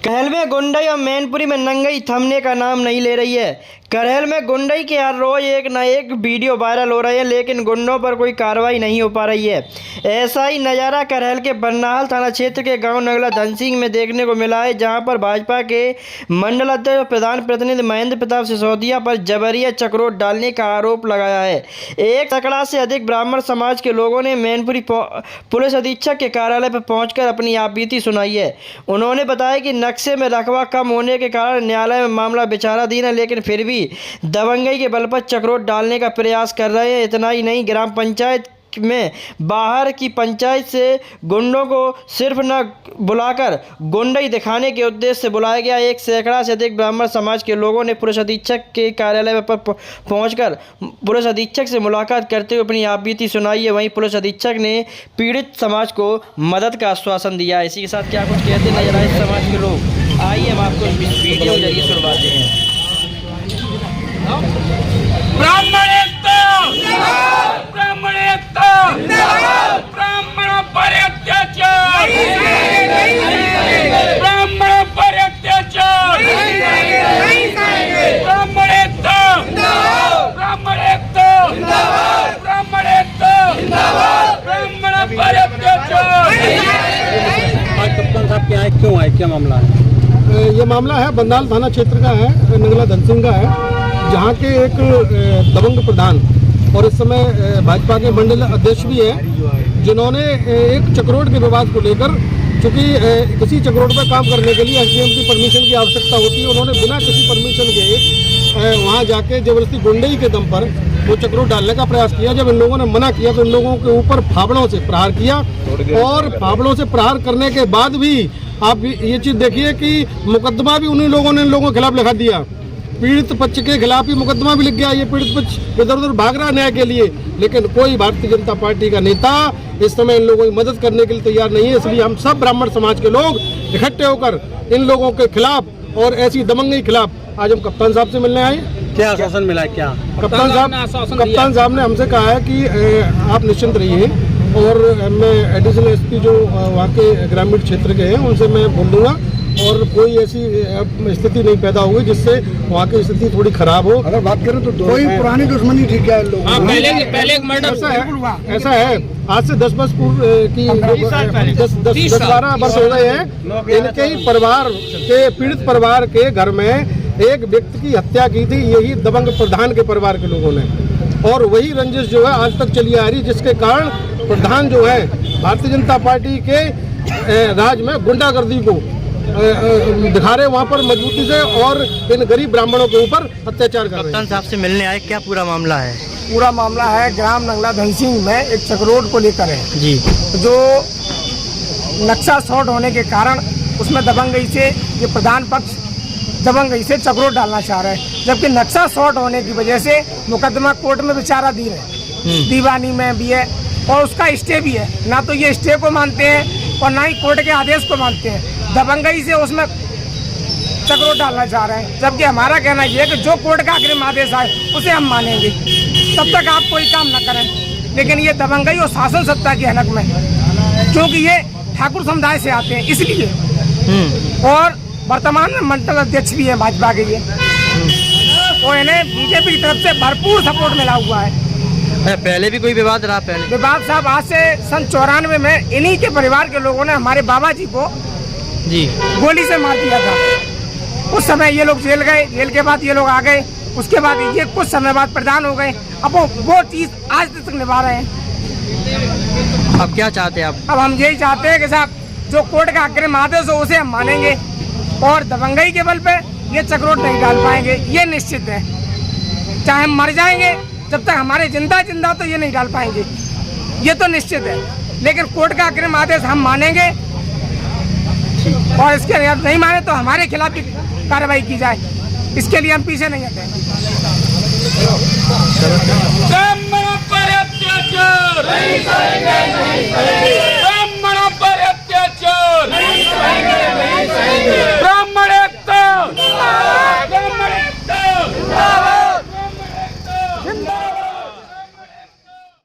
करहल में गुंडई और मैनपुरी में नंगई थमने का नाम नहीं ले रही है। करहल में गुंडई के हर रोज एक न एक वीडियो वायरल हो रहे हैं, लेकिन गुंडों पर कोई कार्रवाई नहीं हो पा रही है। ऐसा ही नज़ारा करहल के बरनाहल थाना क्षेत्र के गांव नगला धनसिंह में देखने को मिला है, जहां पर भाजपा के मंडल अध्यक्ष प्रधान प्रतिनिधि महेंद्र प्रताप सिसोदिया पर जबरिया चक्रोट डालने का आरोप लगाया है। एक सैकड़ा से अधिक ब्राह्मण समाज के लोगों ने मैनपुरी पुलिस अधीक्षक के कार्यालय पर पहुंचकर अपनी आपबीती सुनाई है। उन्होंने बताया कि नक्शे में रकबा कम होने के कारण न्यायालय में मामला विचाराधीन है, लेकिन फिर भी दबंगई के बल पर चक्रोट डालने का प्रयास कर रहे हैं। इतना ही नहीं, ग्राम पंचायत में बाहर की पंचायत से गुंडों को सिर्फ न बुलाकर गुंडई दिखाने के उद्देश्य से बुलाया गया। एक सैकड़ा से अधिक ब्राह्मण समाज के लोगों ने पुलिस अधीक्षक के कार्यालय पर पहुंचकर पुलिस अधीक्षक से मुलाकात करते हुए अपनी आपबीती सुनाई है। वहीं पुलिस अधीक्षक ने पीड़ित समाज को मदद का आश्वासन दिया। इसी के साथ क्या कुछ कहते नजर आए समाज के लोग, आइए हम आपको इस वीडियो के जरिए सुनवाते हैं। ब्राह्मण पर अत्याचार, ब्राह्मण पर अत्याचार, ब्राह्मण पर अत्याचार। आज कप्तान साहब क्या है, क्यों आए, क्या मामला है? ये मामला है बरनाहल थाना क्षेत्र का है, नगला धनसिंह का है, जहाँ के एक दबंग प्रधान और इस समय भाजपा के मंडल अध्यक्ष भी हैं, जिन्होंने एक चक्रोट के विवाद को लेकर, चूँकि किसी चक्रोट पर काम करने के लिए एसडीएम की परमिशन की आवश्यकता होती है, उन्होंने बिना किसी परमिशन के वहाँ जाके जबरदस्ती गुंडई के दम पर वो चक्रोट डालने का प्रयास किया। जब इन लोगों ने मना किया तो इन लोगों के ऊपर फावड़ों से प्रहार किया, और फावड़ों से प्रहार करने के बाद भी आप ये चीज़ देखिए कि मुकदमा भी उन्हीं लोगों ने इन लोगों के खिलाफ लिखा दिया। पीड़ित पक्ष के खिलाफ ही मुकदमा भी लिख गया। ये पीड़ित पक्ष इधर उधर भाग रहा न्याय के लिए, लेकिन कोई भारतीय जनता पार्टी का नेता इस समय इन लोगों की मदद करने के लिए तैयार नहीं है। इसलिए हम सब ब्राह्मण समाज के लोग इकट्ठे होकर इन लोगों के खिलाफ और ऐसी दबंगई के खिलाफ आज हम कप्तान साहब से मिलने आए। क्या आश्वासन मिला है? क्या कप्तान साहब ने हमसे कहा है कि आप निश्चिंत रहिए, और मैं एडिशनल एसपी जो वहाँ के ग्रामीण क्षेत्र के हैं उनसे मैं बोल दूँगा, और कोई ऐसी स्थिति नहीं पैदा होगी जिससे वहाँ की स्थिति थोड़ी खराब हो। अगर बात करें तो कोई पुरानी दुश्मनी ठीक है लोग, पहले एक मर्डर ऐसा है आज से 10 पूर्व की 10-12 वर्ष हो गए हैं। इनके ही परिवार के पीड़ित परिवार के घर में एक व्यक्ति की हत्या की थी, यही दबंग प्रधान के परिवार के लोगों ने, और वही रंजिश जो है आज तक चली आ रही, जिसके कारण प्रधान जो है भारतीय जनता पार्टी के राज में गुंडागर्दी को दिखा रहे वहाँ पर मजबूती से, और इन गरीब ब्राह्मणों के ऊपर अत्याचार कर रहे हैं। कप्तान साहब से मिलने आए, क्या पूरा मामला है? पूरा मामला है ग्राम नगला धनसिंह में एक चक्रोट को लेकर है जी, जो नक्शा शॉर्ट होने के कारण उसमें दबंगई से ये प्रधान पक्ष दबंगई से चक्रोट डालना चाह रहा है, जबकि नक्शा शॉर्ट होने की वजह से मुकदमा कोर्ट में विचाराधीन है, दीवानी में भी है, और उसका स्टे भी है। ना तो ये स्टे को मानते हैं और ना ही कोर्ट के आदेश को मानते हैं। दबंगई से उसमें चक्रोट डालना चाह रहे हैं, जबकि हमारा कहना यह है कि जो कोर्ट का अग्रिम आदेश आए उसे हम मानेंगे, तब तक आप कोई काम न करें। लेकिन ये दबंगई और शासन सत्ता की हनक में, क्योंकि ये ठाकुर समुदाय से आते हैं इसलिए, और वर्तमान में मंडल अध्यक्ष भी है भाजपा के, ये और इन्हें बीजेपी की तरफ से भरपूर सपोर्ट मिला हुआ है। पहले भी कोई विवाद रहा? पहले विवाद साहब आज से सन 94 में इन्हीं के परिवार के लोगों ने हमारे बाबा जी को जी गोली से मार दिया था। उस समय ये लोग जेल गए, जेल के बाद ये लोग आ गए, उसके बाद ये कुछ समय बाद प्रधान हो गए। अब वो चीज़ आज तक निभा रहे हैं। अब क्या चाहते हैं आप? अब हम यही चाहते हैं कि साहब जो कोर्ट का अग्रिम आदेश हो उसे हम मानेंगे, और दबंगई के बल पे ये चक्रोट नहीं डाल पाएंगे, ये निश्चित है। चाहे हम मर जाएंगे, जब तक हमारे जिंदा तो ये नहीं डाल पाएंगे, ये तो निश्चित है। लेकिन कोर्ट का अग्रिम आदेश हम मानेंगे, और इसके लिए नहीं माने तो हमारे खिलाफ भी कार्रवाई की जाए, इसके लिए हम पीछे नहीं हटेंगे। ब्राह्मण पर अत्याचार नहीं करेंगे, नहीं करेंगे।